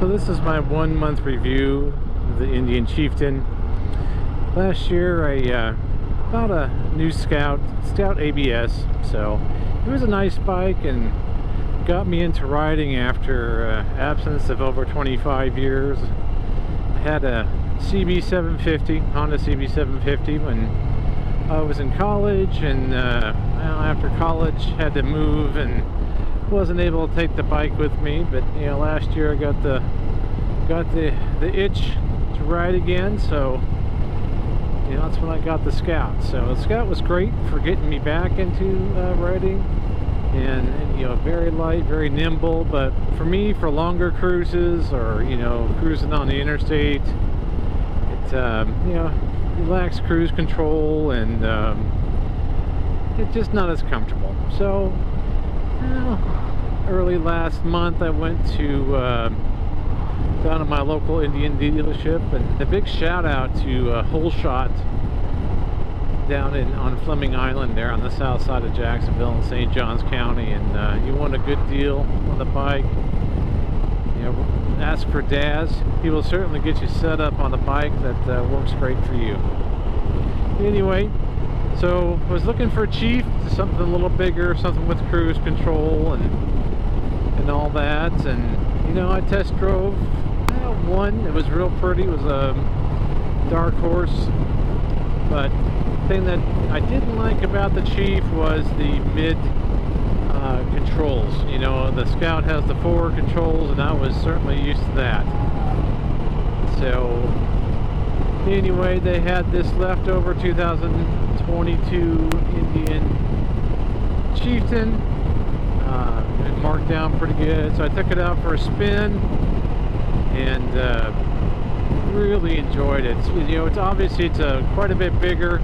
So this is my 1 month review of the Indian Chieftain. Last year I bought a new Scout ABS, so it was a nice bike and got me into riding after absence of over 25 years. I had a CB750, Honda CB750 when I was in college, and well, after college had to move and wasn't able to take the bike with me, but you know, last year I got the itch to ride again, so you know, that's when I got the Scout. So the Scout was great for getting me back into riding, and you know, very light, very nimble, but for me, for longer cruises or you know, cruising on the interstate, it you know, relaxed cruise control, and it's just not as comfortable. So early last month I went to down to my local Indian dealership, and a big shout out to Whole Shot down on Fleming Island there on the south side of Jacksonville in St. Johns County. And you want a good deal on the bike, you know, ask for Daz. He will certainly get you set up on a bike that works great for you. Anyway, so I was looking for a Chief, something a little bigger, something with cruise control and all that. And you know, I test drove one. It was real pretty. It was a dark horse, but the thing that I didn't like about the Chief was the mid controls. You know, the Scout has the forward controls, and I was certainly used to that. So anyway, they had this leftover 2022 Indian Chieftain. It marked down pretty good, so I took it out for a spin and really enjoyed it. You know, it's obviously quite a bit bigger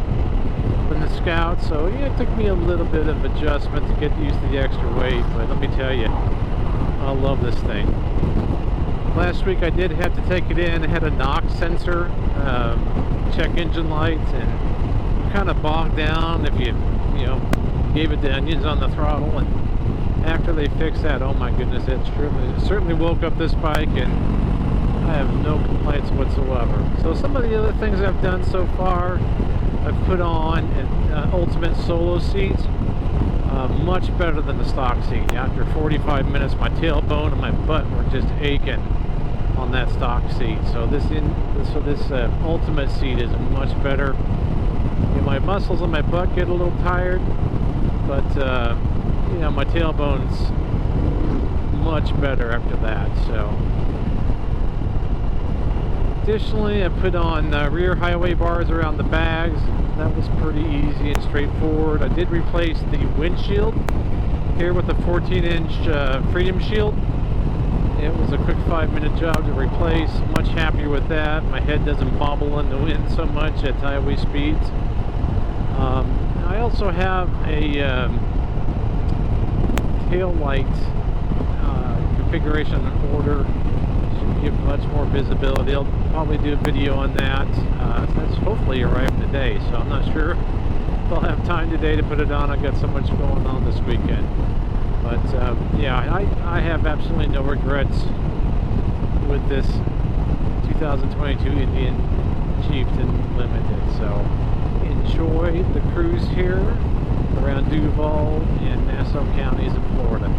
than the Scout, so yeah, it took me a little bit of adjustment to get used to the extra weight, but let me tell you, I love this thing. Last week I did have to take it in. It had a knock sensor, check engine lights, and kind of bogged down if you know, gave it the onions on the throttle. And after they fixed that, oh my goodness, it certainly woke up this bike, and I have no complaints whatsoever. So some of the other things I've done so far, I've put on an Ultimate Solo seat, much better than the stock seat. After 45 minutes, my tailbone and my butt were just aching on that stock seat. So this Ultimate seat is much better. You know, my muscles and my butt get a little tired, but you know, my tailbone's much better after that. So additionally, I put on rear highway bars around the bags. That was pretty easy and straightforward. I did replace the windshield here with a 14-inch Freedom Shield. It was a quick 5-minute job to replace. Much happier with that. My head doesn't bobble in the wind so much at highway speeds. I also have a tail light configuration order. Should give much more visibility. I'll probably do a video on that. That's hopefully arrived today, so I'm not sure if I'll have time today to put it on. I've got so much going on this weekend. But yeah, I have absolutely no regrets with this 2022 Indian Chieftain Limited. So enjoy the cruise here around Duval and Nassau counties in Florida.